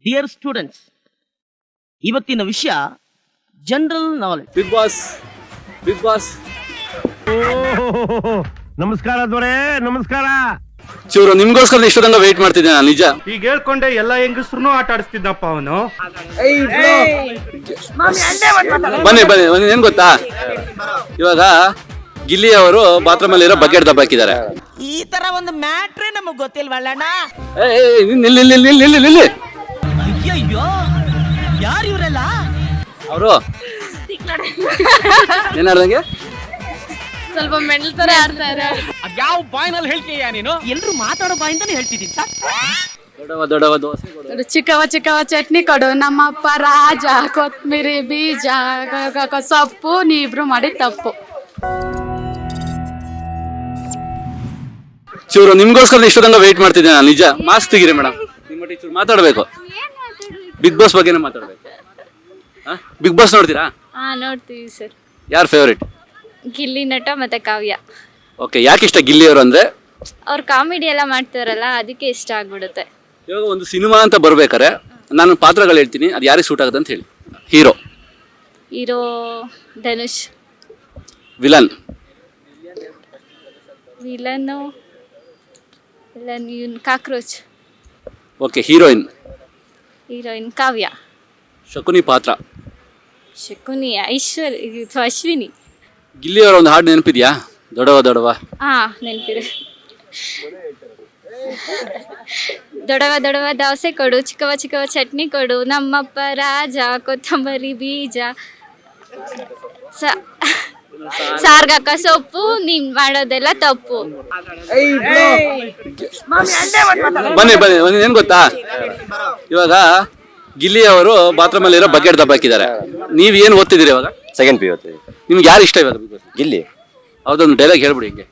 Dear students, ಇವತ್ತಿನ ವಿಷಯ general knowledge. Big boss ನಮಸ್ಕಾರ ದೊರೆ, ನಮಸ್ಕಾರ. ಚೂರು ನಿಮ್ಗೋಸ್ಕರ ಇಷ್ಟೊಂದು ವೇಟ್ ಮಾಡ್ತಿದ್ದೆ ನಾನು, ನಿಜ. ಈಗ ಹೇಳ್ಕೊಂಡೆ ಎಲ್ಲ ಹೆಂಗಸ್ರು ಆಟ ಆಡಿಸ್ತಿದ್ದಪ್ಪ ಅವನು. ಬನ್ನಿ ಬನ್ನಿ ಬನ್ನಿ. ಏನ್ ಗೊತ್ತಾ, ಇವಾಗ ಗಿಲ್ಲಿ ಅವರು ಬಾತ್ರೂಮ್ ಅಲ್ಲಿ ಇರೋ ಬಕೆಟ್ ದಬ್ಬಾಕಿದ್ದಾರೆ. ಈ ತರ ಒಂದು ಮ್ಯಾಟ್ರೇ ನಮಗ್ ಗೊತ್ತಿಲ್ವಲ್ಲಣ್ಣ. ನಿಲ್ಲಿ. ಅಯ್ಯಯ್ಯೋ, ಯಾರು ಇವರೆಲ್ಲ? ಅವರು ಏನಾಡ್ದಂಗೆ ಸ್ವಲ್ಪ ಮೆಂಟಲ್ ತರ ಆಡ್ತಾರೆ. ಯಾವ ಬಾಯ್ನಲ್ಲಿ ಹೇಳ್ತೀಯ ನೀನು? ಎಲ್ರು ಮಾತಾಡೋ ಬಾಯಿಂದಾನೆ ಹೇಳ್ತಿದ್ದೀನಿ. ದೊಡ್ಡವ ದೋಸೆ ಕೊಡು. ಚಿಕ್ಕವ ಚಟ್ನಿ ಕೊಡು, ನಮ್ಮಪ್ಪ ರಾಜ, ಕೊತ್ಮಿರಿ ಬೀಜ, ಸೊಪ್ಪು, ನೀಬ್ರು ಮಾಡಿ ತಪ್ಪು. ಚೂರು ನಿಮ್ಗೋಸ್ಕರ ಇಷ್ಟೊಂದು ವೇಟ್ ಮಾಡ್ತಿದ್ದೆ ನಾನು, ನಿಜ. ಮಾಸ್ಕ್ ತೆಗೀರಿ ಮೇಡಮ್, ನಿಮ್ಮ ಟೀಚರ್ ಮಾತಾಡ್ಬೇಕು. ಬಿಗ್ ಬಾಸ್ ಬಗ್ಗೆನೇ ಮಾತಾಡ್ಬೇಕು. ಬಿಗ್ ಬಾಸ್ ನೋಡ್ತೀರಾ? ಹಾ, ನೋಡ್ತೀವಿ ಸರ್. ಯಾರು ಫೇವರೇಟ್? ಗಿಲ್ಲಿ ನಟ ಮತ್ತೆ ಕಾವ್ಯ. ಓಕೆ, ಯಾಕೆ ಇಷ್ಟ ಗಿಲ್ಲಿ ಅವರು ಅಂದ್ರೆ? ಅವ್ರು ಕಾಮಿಡಿ ಎಲ್ಲ ಮಾಡ್ತಾರಲ್ಲ, ಅದಕ್ಕೆ ಇಷ್ಟ ಆಗ್ಬಿಡುತ್ತೆ. ಇವಾಗ ಒಂದು ಸಿನಿಮಾ ಅಂತ ಬರ್ಬೇಕಾರೆ ನಾನು ಪಾತ್ರಗಳು ಹೇಳ್ತೀನಿ, ಅದು ಯಾರಿಗೆ ಸೂಟ್ ಆಗುತ್ತೆ ಅಂತ ಹೇಳಿ. ಹೀರೋ ಧನುಷ್. ವಿಲನ್ ಇವನ್ ಕಾಕ್ರೋಚ್. ಓಕೆ, ಹೀರೋಯಿನ್ ಕಾವ್ಯ. ಶಕುನಿ ಪಾತ್ರ ಶಕುನಿ ಅಶ್ವಿನಿ. ಗಿಲ್ಲಿ ಅವರ ಒಂದು ಹಾಡು ನೆನಪಿದ್ಯಾ? ದೊಡವ ಹಾ, ನೆನಪಿದೆ. ದೊಡವ ದೋಸೆ ಕೊಡು, ಚಿಕ್ಕವ ಚಟ್ನಿ ಕೊಡು, ನಮ್ಮಪ್ಪ ರಾಜ, ಕೊತ್ತಂಬರಿ ಬೀಜ, ಸಾರ್ಗಕ್ಕ ಸೊಪ್ಪು, ನೀನ್ ಮಾಡೋದೆಲ್ಲ ತಪ್ಪು. ಬನ್ನಿ ಏನ್ ಗೊತ್ತಾ, ಇವಾಗ ಗಿಲ್ಲಿ ಅವರು ಬಾತ್ರೂಮ್ ಅಲ್ಲಿ ಇರೋ ಬಕೆಟ್ ದಬ್ಬಾಕಿದ್ದಾರೆ. ನೀವ್ ಏನ್ ಓದ್ತಿದ್ದೀರಿ ಇವಾಗ? ಸೆಕೆಂಡ್ ಪಿ ಓದ್ತೀವಿ. ನಿಮ್ಗೆ ಯಾರು ಇಷ್ಟ ಇವಾಗ? ಗಿಲ್ಲಿ. ಹೌದೊಂದು ಡೈಲಾಗ್ ಹೇಳ್ಬಿಡಿ ಹಿಂಗೆ.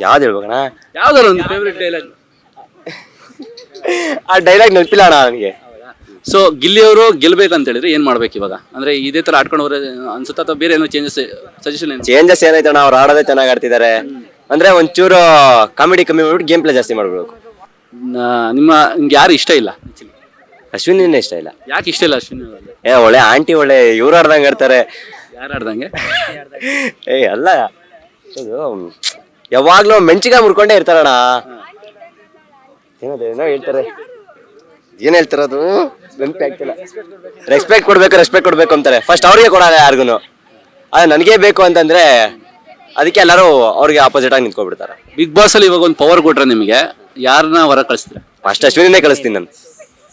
ಯಾವ್ದು ಹೇಳ್ಬೇಕಣ್ಣ? ಯಾವ್ದಾರು ಒಂದು ಫೇವ್ರೆಟ್ ಡೈಲಾಗ್. ಆ ಡೈಲಾಗ್ ನೆನಪಿಲ್ಲ ಅಣ್ಣ ನನಗೆ. ಸೊ ಗಿಲ್ಲಿ ಅವರು ಗೆಲ್ಬೇಕಂತ ಹೇಳಿದ್ರೆ ಏನ್ ಮಾಡ್ಬೇಕು ಇವಾಗ? ಅಂದ್ರೆ ಇದೇ ತರ ಆಡ್ಕೊಂಡು ಹೋದ್ರೆ ಅನ್ಸುತ್ತಾ, ಅಥವಾ ಬೇರೆ ಏನೋ ಸಜೆಷನ್ ಏನು? ಚೇಂಜಸ್ ಏನೈತಣ್ಣ, ಅವ್ರು ಆಡೋದೇ ಚೆನ್ನಾಗಿ ಆಡ್ತಿದ್ದಾರೆ. ಅಂದ್ರೆ ಒಂಚೂರು ಕಾಮಿಡಿ ಕಮ್ಮಿ ಮಾಡ್ಬಿಟ್ಟು ಗೇಮ್ ಪ್ಲೇ ಜಾಸ್ತಿ ಮಾಡ್ಬೇಕು. ನಿಮ್ಗೆ ಯಾರು ಇಷ್ಟ ಇಲ್ಲ? ಅಶ್ವಿನಿನೇ ಇಷ್ಟ ಇಲ್ಲ. ಯಾಕೆ ಇಷ್ಟ ಇಲ್ಲ ಅಶ್ವಿನಿ? ಒಳ್ಳೆ ಆಂಟಿ, ಒಳ್ಳೆ ಇವ್ರು ಆಡ್ದಂಗೆ ಆಡ್ತಾರೆ. ಯಾರು ಆಡ್ದಂಗೆ? ಅಲ್ಲ, ಇದು ಯಾವಾಗ್ಲೂ ಮೆಂಚಿಗೆ ಮುರ್ಕೊಂಡೇ ಇರ್ತಾರಣ್ಣ. ಏನೋ ಹೇಳ್ತಾರೆ, ಏನ್ ಹೇಳ್ತಾರದು ನೆನಪಿ ಆಗ್ತಿಲ್ಲ. ರೆಸ್ಪೆಕ್ಟ್ ಕೊಡ್ಬೇಕು ಅಂತಾರೆ. ಫಸ್ಟ್ ಅವ್ರಿಗೆ ಕೊಡಲ್ಲ ಯಾರಿಗೂ. ಅದೇ ನನಗೇ ಬೇಕು ಅಂತಂದ್ರೆ ಅದಕ್ಕೆ ಎಲ್ಲರೂ ಅವ್ರಿಗೆ ಆಪೋಸಿಟ್ ಆಗಿ ನಿಂತ್ಕೊಬಿಡ್ತಾರೆ. ಬಿಗ್ ಬಾಸ್ ಅಲ್ಲಿ ಇವಾಗ ಒಂದು ಪವರ್ ಕೊಟ್ರೆ ನಿಮಗೆ ಯಾರನ್ನ ಹೊರ ಕಳಿಸ್ತೀರಾ? ಫಸ್ಟ್ ಅಶ್ವಿನಿನೇ ಕಳಿಸ್ತೀನಿ ನಾನು.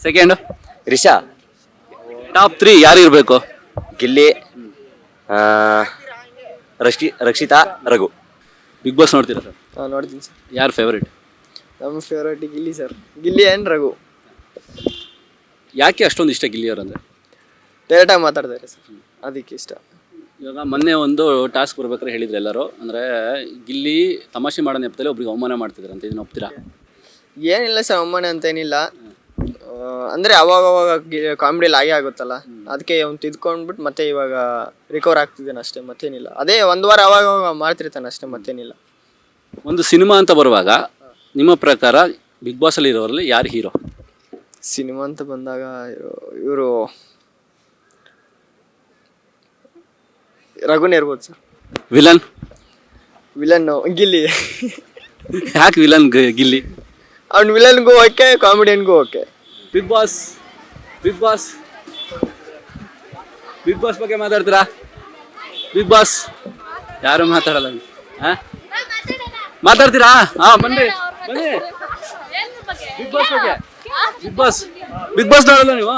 ಸೆಕೆಂಡ್ ರಿಷಾ. ಟಾಪ್ 3 ಯಾರು ಇರ್ಬೇಕು? ಗಿಲ್ಲಿ, ರಕ್ಷಿತಾ, ರಘು. ಬಿಗ್ ಬಾಸ್ ನೋಡ್ತೀರಾ ಸರ್? ನೋಡ್ತೀನಿ ಸರ್. ಯಾರು ಫೇವರೇಟ್? ನಮ್ಮ favourite Gilli sir. Gilli and Raghu. ಯಾಕೆ ಅಷ್ಟೊಂದು ಇಷ್ಟ ಗಿಲ್ಲಿ ಅವ್ರಂದ್ರೆ? ಡೈರೆಕ್ಟಾಗಿ ಮಾತಾಡ್ತಾರೆ ಸರ್, ಅದಕ್ಕೆ ಇಷ್ಟ. ಇವಾಗ ಮೊನ್ನೆ ಒಂದು ಟಾಸ್ಕ್ ಬರ್ಬೇಕಾದ್ರೆ ಹೇಳಿದ್ರು ಎಲ್ಲರೂ, ಅಂದರೆ ಗಿಲ್ಲಿ ತಮಾಷೆ ಮಾಡೋ ನೆಪದಲ್ಲಿ ಒಬ್ರಿಗೆ ಅವಮಾನ ಮಾಡ್ತಿದ್ರು ಅಂತ. ಇದನ್ನ ಒಪ್ತೀರಾ? ಏನಿಲ್ಲ ಸರ್, ಅಮ್ಮನೆ ಅಂತ ಏನಿಲ್ಲ. ಅಂದರೆ ಅವಾಗ ಕಾಮಿಡಿಯಲ್ಲಿ ಆಗೇ ಆಗುತ್ತಲ್ಲ, ಅದಕ್ಕೆ ಅವ್ನು ತಿದ್ಕೊಂಡ್ಬಿಟ್ಟು ಮತ್ತೆ ಇವಾಗ ರಿಕವರ್ ಆಗ್ತಿದ್ದಾನೆ ಅಷ್ಟೇ, ಮತ್ತೇನಿಲ್ಲ. ಅದೇ ಒಂದು ವಾರ ಅವಾಗ ಮಾಡ್ತಿರ್ತಾನೆ ಅಷ್ಟೇ, ಮತ್ತೇನಿಲ್ಲ. ಒಂದು ಸಿನಿಮಾ ಅಂತ ಬರುವಾಗ ನಿಮ್ಮ ಪ್ರಕಾರ ಬಿಗ್ ಬಾಸ್ ಅಲ್ಲಿ ಇರೋರಲ್ಲಿ ಯಾರು ಹೀರೋ? ಸಿನಿಮಾ ಅಂತ ಬಂದಾಗ ಇವರು ರಘುನೇ ಇರ್ಬೋದು ಸರ್. ವಿಲನ್ನು ಗಿಲ್ಲಿ. ಯಾಕೆ ವಿಲನ್ ಗಿಲ್ಲಿ? ಅವ್ನು ವಿಲನ್ಗೂ ಓಕೆ, ಕಾಮಿಡಿಯನ್ಗೂ ಓಕೆ. ಬಿಗ್ ಬಾಸ್ ಬಗ್ಗೆ ಮಾತಾಡ್ತೀರಾ? ಬಿಗ್ ಬಾಸ್ ಯಾರು ಮಾತಾಡಲ್ಲ. ಮಾತಾಡ್ತೀರಾ? ಬನ್ನಿ. ಬಿಗ್ ಬಾಸ್ ನೋಡಲ್ಲ ನೀವು?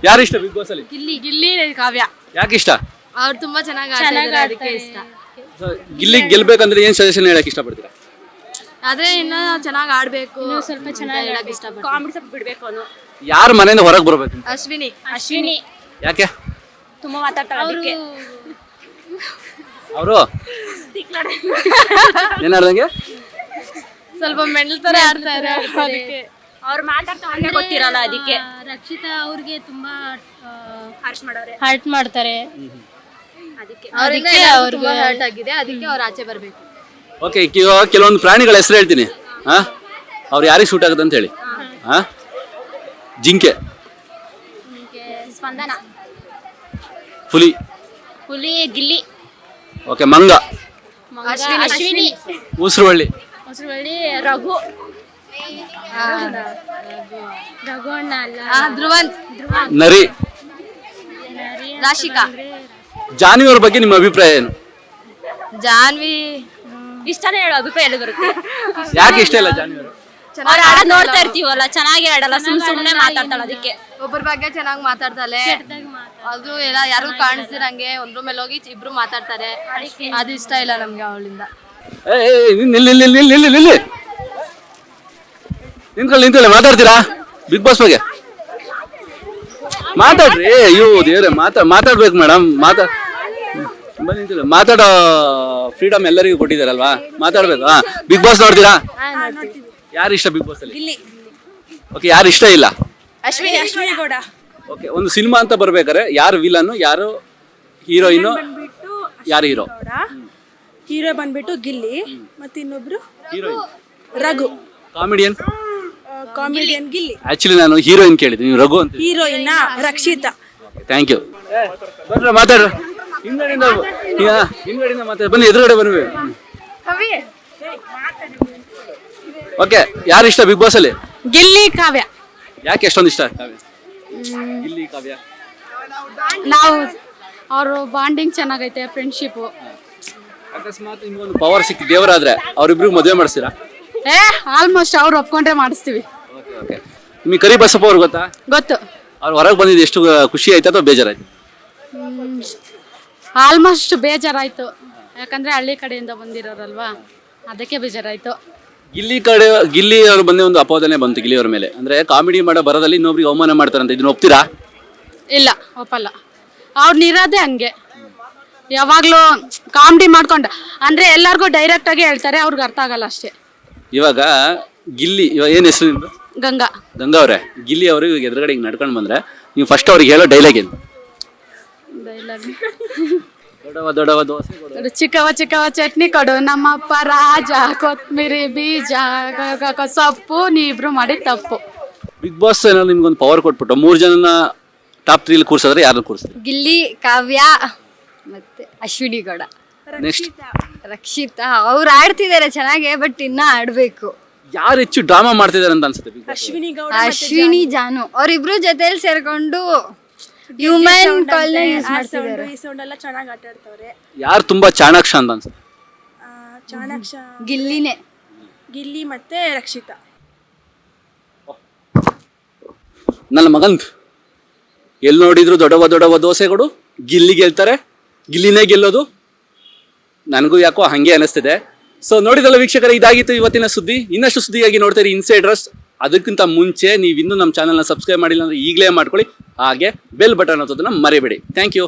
ಯಾರು ಇಷ್ಟ ಬಿಗ್ ಬಾಸ್ ಅಲ್ಲಿ? ಗಿಲ್ಲಿ ಕಾವ್ಯ. ಯಾಕೆ ಇಷ್ಟ? ಅವ್ರು ತುಂಬಾ ಚೆನ್ನಾಗಿ ಅದಕ್ಕೆ ಇಷ್ಟ. ಗಿಲ್ಲಿ ಗೆಲ್ಬೇಕಂದ್ರೆ ಏನ್ ಸಜೆಷನ್ ಹೇಳಕ್ ಇಷ್ಟಪಡ್ತೀರಾ? ಅದೇ ಇನ್ನ ಚೆನ್ನಾಗಿ ಆಡ್ಬೇಕು, ಸ್ವಲ್ಪ ಚೆನ್ನಾಗಿ ಹೇಳಕ್ ಇಷ್ಟಪಡ್ತೀನಿ. ಕಾಮಿಡಿ ಸ್ವಲ್ಪ ಬಿಡ್ಬೇಕು ಅವನು. ಯಾರ ಮನೆಯಿಂದ ಹೊರಗೆ ಬರ್ಬೇಕು? ಅಶ್ವಿನಿ. ಯಾಕೆ? ತುಂಬಾ ಮಾತಾಡ್ತಾರೆ ಅದಕ್ಕೆ. ಅವರು ಏನಾಡ್ದಂಗೆ ಸ್ವಲ್ಪ ಮೆಂಟಲ್ ತರ ಆಡ್ತಾರೆ ಅದಕ್ಕೆ. ಅವ್ರು ಮಾತಾಡ್ತಾ ಗೊತ್ತಿರಲ್ಲ ಅದಕ್ಕೆ. ರಕ್ಷಿತಾ ಅವ್ರಿಗೆ ತುಂಬಾ ಹರ್ಟ್ ಮಾಡ್ತಾರೆ. ಅದಕ್ಕೆ ಅವ್ರಿಗೆ ಹರ್ಟ್ ಆಗಿದೆ, ಅದಕ್ಕೆ ಅವ್ರು ಆಚೆ ಬರ್ಬೇಕು. ಓಕೆ, ಕೆಲವೊಂದು ಪ್ರಾಣಿಗಳ ಹೆಸರು ಹೇಳ್ತೀನಿ. ಅವ್ರು ಯಾರಿಗೆ ಸೂಟ್ ಆಗುತ್ತೆ ಅಂತ ಹೇಳಿ. ಜಿಂಕೆ, ಸ್ಪಂದನ, ಹುಲಿ, ಹುಲಿ ಗಿಲ್ಲಿ, ಓಕೆ ಮಂಗ, ಅಶ್ವಿನಿ, ಉಸಿರುವಳ್ಳಿ, ಹೊಸಬಳ್ಳಿ ರಘು, ರಘು ಅಣ್ಣ ಅಲ್ಲ, ಧ್ರುವಂತ್, ನರಿ. ರಾಶಿಕಾ, ಜಾನ್ವಿ ಅವ್ರ ಬಗ್ಗೆ ನಿಮ್ಮ ಅಭಿಪ್ರಾಯ ಏನು? ಜಾನ್ವಿ ಇಷ್ಟನೇ ಹೇಳೋ ಅಭಿಪ್ರಾಯ ಎಲ್ಲಿ ಬರುತ್ತೆ? ಯಾಕೆ ಇಷ್ಟ ಇಲ್ಲ ಜಾನ್ವಿ ಅವರು? ಅವ್ರ ಹಾಡ ನೋಡ್ತಾ ಇರ್ತೀವಲ್ಲ, ಚೆನ್ನಾಗಿ ಆಡಲ್ಲ, ಸುಮ್ನೆ ಮಾತಾಡ್ತಾಳ, ಅದಕ್ಕೆ. ಒಬ್ಬರ ಬಗ್ಗೆ ಚೆನ್ನಾಗಿ ಮಾತಾಡ್ತಾಳೆ, ಅದು ಎಲ್ಲ ಯಾರು ಕಾಣಿಸ್ದಿರಂಗೆ ಒಂದ್ರ ಮೇಲೆ ಹೋಗಿ ಇಬ್ರು ಮಾತಾಡ್ತಾರೆ, ಅದು ಇಷ್ಟ ಇಲ್ಲ ನಮ್ಗೆ ಅವಳಿಂದ. ನಿಂತ್ಕೊಳ್ಳಿ ಮಾತಾಡ್ತೀರಾ ಬಿಗ್ ಬಾಸ್ ಬಗ್ಗೆ? ಮಾತಾಡ್ರಿ. ಅಯ್ಯೋ ದೇವ್ರೆ, ಮಾತಾಡ್ಬೇಕು ಮೇಡಮ್. ಮಾತಾಡೋ ಫ್ರೀಡಮ್ ಎಲ್ಲರಿಗೂ ಕೊಟ್ಟಿದಾರಲ್ವಾ, ಮಾತಾಡ್ಬೇಕು. ಬಿಗ್ ಬಾಸ್ ನೋಡ್ತೀರಾ? ಯಾರು ಇಷ್ಟ ಬಿಗ್ ಬಾಸ್ ಅಲ್ಲಿ? ಓಕೆ, ಯಾರು ಇಷ್ಟ ಇಲ್ಲ? ಅಶ್ವಿನಿ ಗೌಡ. ಓಕೆ, ಒಂದು ಸಿನಿಮಾ ಅಂತ ಬರ್ಬೇಕಾರೆ ಯಾರು ವಿಲನ್, ಯಾರು ಹೀರೋಯಿನ್, ಯಾರು ಹೀರೋ? ಹೀರೋ ಬಂದ್ಬಿಟ್ಟು ಗಿಲ್ಲಿ, ಮತ್ತೆ ಇನ್ನೊಬ್ರು heroine Raghu. Comedian? Comedian Gilli. Actually ನಾನು ಹೀರೋಯಿನ್ ಕೇಳಿದ್ದೆ, ನೀವು ರಘು ಅಂತ. ಹೀರೋಯಿನ್ ರಕ್ಷಿತಾ. Thank you. ಬರ್ರ ಮಾತಾಡ್ರ, ಹಿಂದ್ಗಡೆಯಿಂದ ಮಾತಾಡ, ಬನ್ನಿ ಎದುರುಗಡೆ ಬನ್ನಿ. ಓಕೆ, ಯಾರು ಇಷ್ಟ ಬಿಗ್ ಬಾಸ್ ಅಲ್ಲಿ? ಗಿಲ್ಲಿ, ಕಾವ್ಯ. ಯಾಕೆ ಎಷ್ಟೊಂದು ಇಷ್ಟ ಕಾವ್ಯ? ಗಿಲ್ಲಿ, ಕಾವ್ಯ. ನಾವು ಅವರು ಬಾಂಡಿಂಗ್ ಚೆನ್ನಾಗೈತೆ, ಫ್ರೆಂಡ್ಶಿಪ್. ಅಕಸ್ಮಾತ್ ನಿಮ್ಗೊಂದು ಪವರ್ ಸಿಕ್ಕಿ ದೇವರಾದ್ರೆ ಅವ್ರಿಬ್ರಿಗೂ ಮದುವೆ ಮಾಡಿಸ್ತೀರಾ? ಆಲ್ಮೋಸ್ಟ್ ಅವ್ರು ಒಪ್ಕೊಂಡ್ರೆ ಮಾಡಿಸ್ತೀವಿ. ಓಕೆ, ನಿಮಗೆ ಕರಿ ಬಸಪ್ಪ ಅವ್ರು ಗೊತ್ತಾ? ಗೊತ್ತು. ಅವ್ರು ಹೊರಗೆ ಬಂದಿದ್ದು ಎಷ್ಟು ಖುಷಿ ಆಯ್ತು ಅಥವಾ ಬೇಜಾರಾಯ್ತು? ಆಲ್ಮೋಸ್ಟ್ ಬೇಜಾರಾಯ್ತು, ಯಾಕಂದ್ರೆ ಹಳ್ಳಿ ಕಡೆಯಿಂದ ಬಂದಿರೋರಲ್ವಾ, ಅದಕ್ಕೆ ಬೇಜಾರಾಯ್ತು. ಗಿಲ್ಲಿ ಅವ್ರು ಬಂದೇ ಒಂದು ಅಪವಾದನೆ ಬಂತು ಗಿಲ್ಲಿ ಅವ್ರ ಮೇಲೆ, ಅಂದ್ರೆ ಕಾಮಿಡಿ ಮಾಡೋ ಬರೋದಲ್ಲಿ ಇನ್ನೊಬ್ರಿಗೆ ಅವಮಾನ ಮಾಡ್ತಾರಂತ. ಇದನ್ನ ಒಪ್ತೀರಾ? ಇಲ್ಲ, ಒಪ್ಪಲ್ಲ. ಅವ್ರನ್ನಿರೋದೇ ಹಂಗೆ, ಯಾವಾಗ್ಲೂ ಕಾಮಿಡಿ ಮಾಡ್ಕೊಂಡು, ಅಂದ್ರೆ ಎಲ್ಲಾರ್ಗು ಡೈರೆಕ್ಟ್ ಆಗಿ ಹೇಳ್ತಾರೆ, ಅವ್ರಿಗೆ ಅರ್ಥ ಆಗಲ್ಲ ಅಷ್ಟೇ. ಇವಾಗ ಏನ್ ಹೆಸರು ನಿಮ್ದು? ಗಂಗಾ. ಗಂಗಾ ಅವರೇ, ಗಿಲ್ಲಿ ಅವರು ಇವಾಗ ಎದುರುಗಡೆ ಹಿಂಗೆ ನಡ್ಕೊಂಡು ಬಂದ್ರೆ ನೀವು ಫಸ್ಟ್ ಅವ್ರಿಗೆ ಹೇಳೋ ಡೈಲಾಗ್ ಏನು? ದೊಡ್ಡವ ದೋಸೆ ಕೊಡು, ಚಿಕ್ಕವ ಚಟ್ನಿ ಕೊಡು, ನಮ್ಮಪ್ಪ ರಾಜ, ಕೊತ್ತಂಬರಿ ಬೀಜ, ಸೊಪ್ಪು, ನೀವಿಬ್ರು ಮಾಡಿ ತಪ್ಪು. ಬಿಗ್ ಬಾಸ್ ಏನಾದ್ರು ನಿಮ್ಗೊಂದು ಪವರ್ ಕೊಟ್ಬಿಟ್ಟು 3 ಜನನ ಟಾಪ್ 3 ಕೂರ್ಸಿದ್ರೆ ಯಾರನ್ನ ಕೂರಿಸ್ತೀರಿ? ಗಿಲ್ಲಿ, ಕಾವ್ಯ ಮತ್ತೆ ಅಶ್ವಿನಿ ಗೌಡ. ನೆಕ್ಸ್ಟ್ ರಕ್ಷಿತಾ. ಅವ್ರು ಆಡ್ತಿದ್ದಾರೆ ಚೆನ್ನಾಗೆ, ಬಟ್ ಇನ್ನ ಆಡ್ಬೇಕು. ಯಾರು ಹೆಚ್ಚು ಡ್ರಾಮಾ ಮಾಡ್ತಿದಾರೆ ಅಂತ ಅನ್ಸುತ್ತೆ ಬಿಗ್ ಬಾಸ್? ಅಶ್ವಿನಿ, ಜಾನು ಅವರಿಬ್ರು ಜೊತೆಲಿ ಸೇರ್ಕೊಂಡು ಹ್ಯೂಮನ್ ಕಾಲ್ ನ ಯೂಸ್ ಮಾಡ್ತಿದ್ದಾರೆ. ಈ ಸೌಂಡ್ ಎಲ್ಲ ಚೆನ್ನಾಗಿ ಆಟ ಆಡ್ತವ್ರೆ. ಯಾರು ತುಂಬಾ ಚಾಣಾಕ್ಷ ಅಂತ ಅನ್ಸುತ್ತೆ? ಚಾಣಾಕ್ಷ, ಗಿಲ್ಲಿನೇ. ಗಿಲ್ಲಿ ಮತ್ತೆ ರಕ್ಷಿತಾ. ನನ್ನ ಮಗಂದ್ ಎಲ್ಲಿ ನೋಡಿದ್ರು ದೊಡ್ಡವ ದೋಸೆಗಳು, ಗಿಲ್ಲಿ ಗೆಲ್ತಾರೆ, ಗಿಲ್ಲಿನೇ ಗೆಲ್ಲೋದು. ನನಗೂ ಯಾಕೋ ಹಂಗೆ ಅನಿಸ್ತಿದೆ. ಸೊ ನೋಡಿದಲ್ಲ ವೀಕ್ಷಕರೇ, ಇದಾಗಿತ್ತು ಇವತ್ತಿನ ಸುದ್ದಿ. ಇನ್ನಷ್ಟು ಸುದ್ದಿಯಾಗಿ ನೋಡ್ತೀರಿ ಇನ್ಸೈಡರ್ಸ್. ಅದಕ್ಕಿಂತ ಮುಂಚೆ ನೀವು ಇನ್ನೂ ನಮ್ಮ ಚಾನಲ್ನ ಸಬ್ಸ್ಕ್ರೈಬ್ ಮಾಡಿಲ್ಲ ಅಂದರೆ ಈಗಲೇ ಮಾಡ್ಕೊಳ್ಳಿ. ಹಾಗೆ ಬೆಲ್ ಬಟನ್ ಅನ್ನೋದನ್ನ ಮರಿಬೇಡಿ. Thank you.